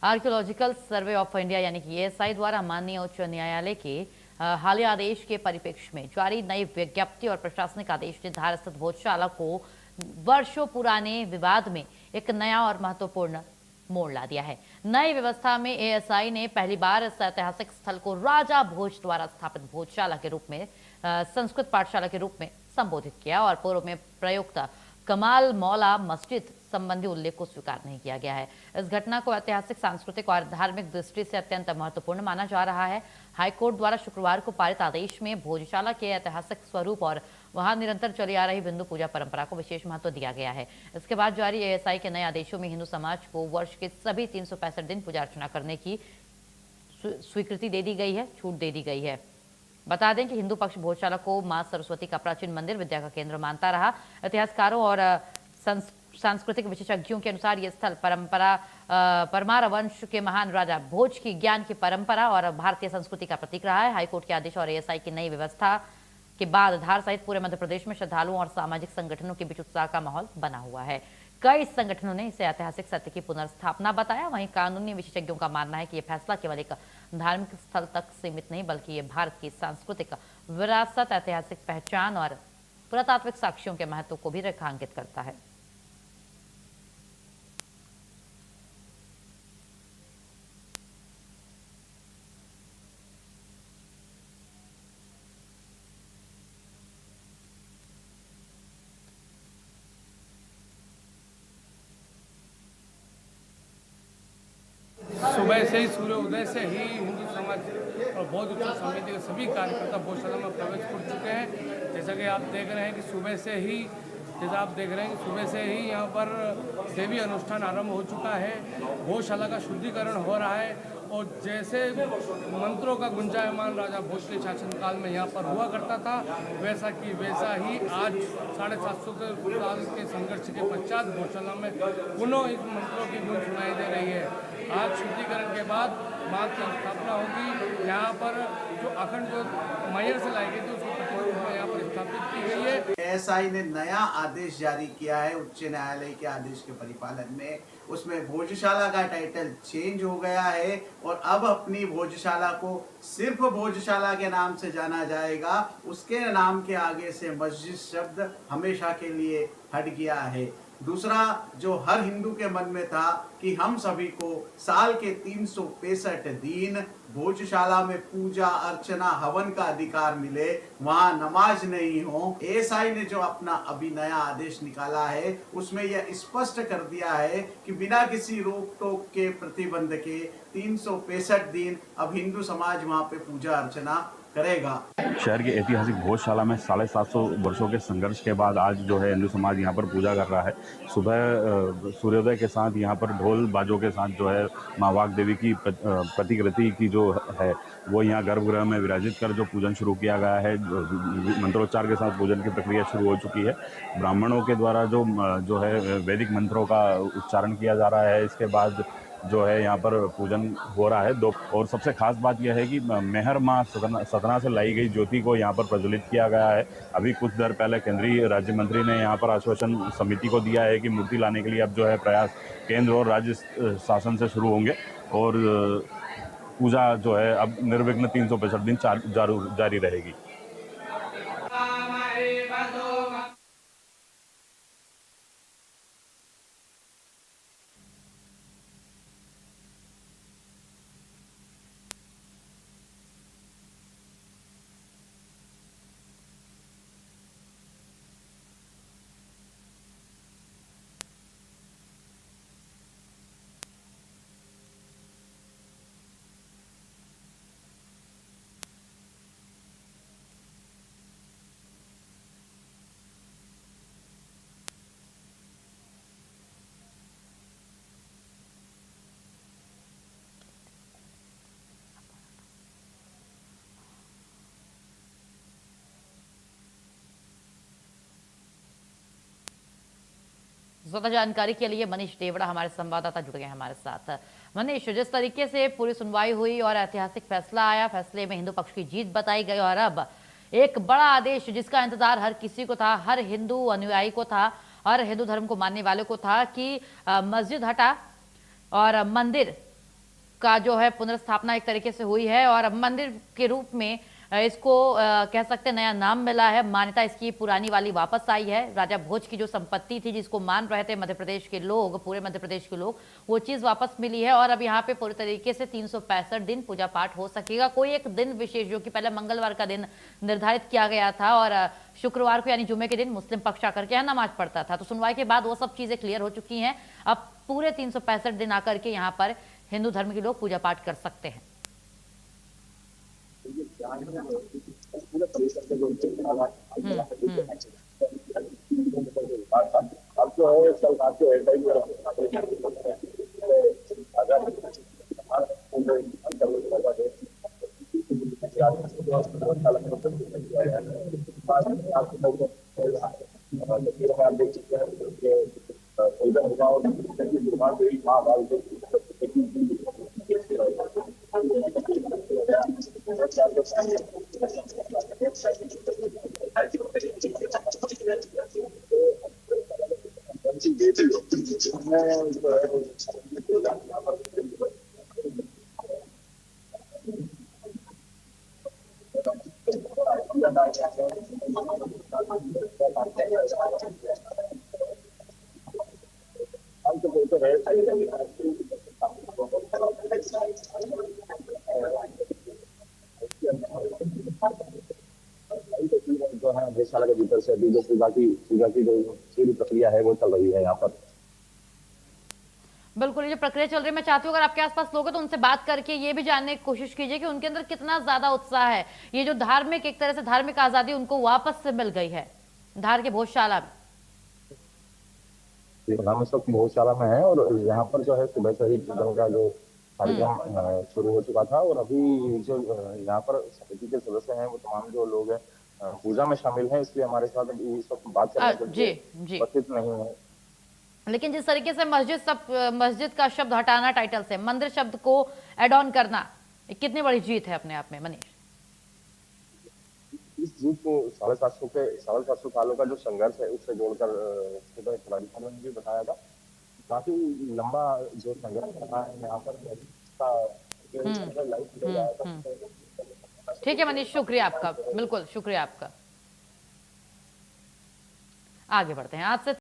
Archaeological survey of India यानी कि ASI द्वारा माननीय उच्च न्यायालय के हालिया आदेश के परिप्रेक्ष्य में जारी नई विज्ञप्ति और प्रशासनिक आदेश ने धार स्थित भोजशाला को वर्षों पुराने विवाद में एक नया और महत्वपूर्ण मोड़ ला दिया है। नई व्यवस्था में एएसआई ने पहली बार इस ऐतिहासिक स्थल को राजा भोज द्वारा स्थापित भोजशाला के रूप में संस्कृत पाठशाला के रूप में संबोधित किया और पूर्व में प्रयुक्त कमाल मौला मस्जिद संबंधी उल्लेख को स्वीकार नहीं किया गया है। इस घटना को ऐतिहासिक, सांस्कृतिक और धार्मिक दृष्टि से अत्यंत महत्वपूर्ण माना जा रहा है। हाईकोर्ट द्वारा शुक्रवार को पारित आदेश में भोजशाला के ऐतिहासिक स्वरूप और वहां निरंतर चली आ रही बिंदु पूजा परंपरा को विशेष महत्व दिया गया है। इसके बाद जारी एएसआई के नए आदेशों में हिंदू समाज को वर्ष के सभी 365 दिन पूजा अर्चना करने की स्वीकृति दे दी गई है, छूट दे दी गई है। बता दें कि हिंदू पक्ष भोजशाला को मां सरस्वती का प्राचीन मंदिर, विद्या का केंद्र मानता रहा। इतिहासकारों और सांस्कृतिक विशेषज्ञों के अनुसार यह स्थल परमार वंश के महान राजा भोज की ज्ञान की परंपरा और भारतीय संस्कृति का प्रतीक रहा है। हाईकोर्ट के आदेश और एएसआई की नई व्यवस्था के बाद धार सहित पूरे मध्य प्रदेश में श्रद्धालुओं और सामाजिक संगठनों के बीच उत्साह का माहौल बना हुआ है। कई संगठनों ने इसे ऐतिहासिक सत्य की पुनर्स्थापना बताया। वहीं कानूनी विशेषज्ञों का मानना है कि यह फैसला केवल एक धार्मिक स्थल तक सीमित नहीं, बल्कि ये भारत की सांस्कृतिक विरासत, ऐतिहासिक पहचान और पुरातात्विक साक्ष्यों के महत्व को भी रेखांकित करता है। सुबह से ही, सूर्योदय से ही हिंदू समाज और बौद्ध उत्सव समिति के सभी कार्यकर्ता भोजशाला में प्रवेश कर चुके हैं। जैसा कि आप देख रहे हैं कि सुबह से ही यहाँ पर देवी अनुष्ठान आरंभ हो चुका है। भोजशाला का शुद्धिकरण हो रहा है और जैसे मंत्रों का गुंजायमान राजा भोज के शासनकाल में यहाँ पर हुआ करता था, वैसा ही आज 750 साल के संघर्ष के पश्चात भोजशाला में पुनः इस मंत्रों की गूंज सुनाई दे रही है। आज शुद्धिकरण के बाद मां की स्थापना होगी। यहाँ पर जो अखंड ज्योत मैयर से लाई गई थी उसकी प्रतिमा यहाँ पर स्थापित की गई है। एएसआई ने नया आदेश जारी किया है उच्च न्यायालय के आदेश के परिपालन में। उसमें भोजशाला का टाइटल चेंज हो गया है और अब अपनी भोजशाला को सिर्फ भोजशाला के नाम से जाना जाएगा। उसके नाम के आगे से मस्जिद शब्द हमेशा के लिए हट गया है। दूसरा, जो हर हिंदू के मन में था कि हम सभी को साल के 365 दिन भोजशाला में पूजा अर्चना हवन का अधिकार मिले, वहां नमाज नहीं हो। एएसआई ने जो अपना अभी नया आदेश निकाला है उसमें यह स्पष्ट कर दिया है कि बिना किसी रोक टोक के, प्रतिबंध के 365 दिन अब हिंदू समाज वहां पे पूजा अर्चना करेगा। शहर के ऐतिहासिक भोजशाला में 750 वर्षों के संघर्ष के बाद आज जो है हिंदू समाज यहाँ पर पूजा कर रहा है। सुबह सूर्योदय के साथ यहाँ पर ढोल बाजों के साथ जो है माँ वाग देवी की प्रतिकृति की जो है वो यहाँ गर्भगृह में विराजित कर जो पूजन शुरू किया गया है। मंत्रोच्चार के साथ पूजन की प्रक्रिया शुरू हो चुकी है। ब्राह्मणों के द्वारा जो है वैदिक मंत्रों का उच्चारण किया जा रहा है। इसके बाद जो है यहाँ पर पूजन हो रहा है। और सबसे खास बात यह है कि मेहर माँ सतना से लाई गई ज्योति को यहाँ पर प्रज्वलित किया गया है। अभी कुछ देर पहले केंद्रीय राज्य मंत्री ने यहाँ पर आश्वासन समिति को दिया है कि मूर्ति लाने के लिए अब जो है प्रयास केंद्र और राज्य शासन से शुरू होंगे और पूजा जो है अब निर्विघ्न 365 दिन जारी रहेगी। ज्यादा जानकारी के लिए मनीष देवड़ा हमारे संवाददाता जुड़ गए हमारे साथ। मनीष, जिस तरीके से पूरी सुनवाई हुई और ऐतिहासिक फैसला आया, फैसले में हिंदू पक्ष की जीत बताई गई और अब एक बड़ा आदेश जिसका इंतजार हर किसी को था, हर हिंदू अनुयायी को था, हर हिंदू धर्म को मानने वाले को था कि मस्जिद हटा और मंदिर का जो है पुनर्स्थापना एक तरीके से हुई है और अब मंदिर के रूप में इसको कह सकते हैं नया नाम मिला है। मान्यता इसकी पुरानी वाली वापस आई है। राजा भोज की जो संपत्ति थी जिसको मान रहे थे मध्य प्रदेश के लोग, पूरे मध्य प्रदेश के लोग, वो चीज वापस मिली है और अब यहाँ पे पूरी तरीके से 365 दिन पूजा पाठ हो सकेगा। कोई एक दिन विशेष जो कि पहले मंगलवार का दिन निर्धारित किया गया था और शुक्रवार को यानी जुमे के दिन मुस्लिम पक्ष आकर के यहाँ नमाज पढ़ता था, तो सुनवाई के बाद वो सब चीजें क्लियर हो चुकी हैं। अब पूरे 365 दिन आकर के यहाँ पर हिंदू धर्म के लोग पूजा पाठ कर सकते हैं। जो है वेधशाला के भीतर से अभी जो पूजा की जो पूरी प्रक्रिया है वो चल रही है यहाँ पर। बिल्कुल, ये जो प्रक्रिया चल रही है, मैं चाहती हूँ अगर आपके आसपास लोग हैं तो उनसे बात करके ये भी जानने की कोशिश कीजिए कि उनके अंदर कितना ज्यादा उत्साह है। ये जो धार्मिक, एक तरह से धार्मिक आजादी उनको वापस से मिल गई है धार के भोजशाला में। हम इस वक्त भोजशाला में है और यहाँ पर जो है सुबह से ही पूजन का जो कार्यक्रम शुरू हो चुका था और अभी जो यहाँ पर समिति के सदस्य हैं वो तमाम जो लोग हैं पूजा में शामिल हैं, इसलिए हमारे साथ अभी इस वक्त बात करने के लिए उपस्थित नहीं है। लेकिन जिस तरीके से मस्जिद का शब्द हटाना टाइटल से मंदिर शब्द को एड ऑन करना, कितनी बड़ी जीत है अपने आप में मनीष? इस जीत को 750 सालों का जो संघर्ष है उससे जोड़कर सुबह जिलाधिकारी ने भी बताया था। काफी लंबा जो संघर्ष रहा है यहाँ पर। ठीक है मनीष, शुक्रिया आपका, बिल्कुल शुक्रिया आपका। आगे बढ़ते हैं आज से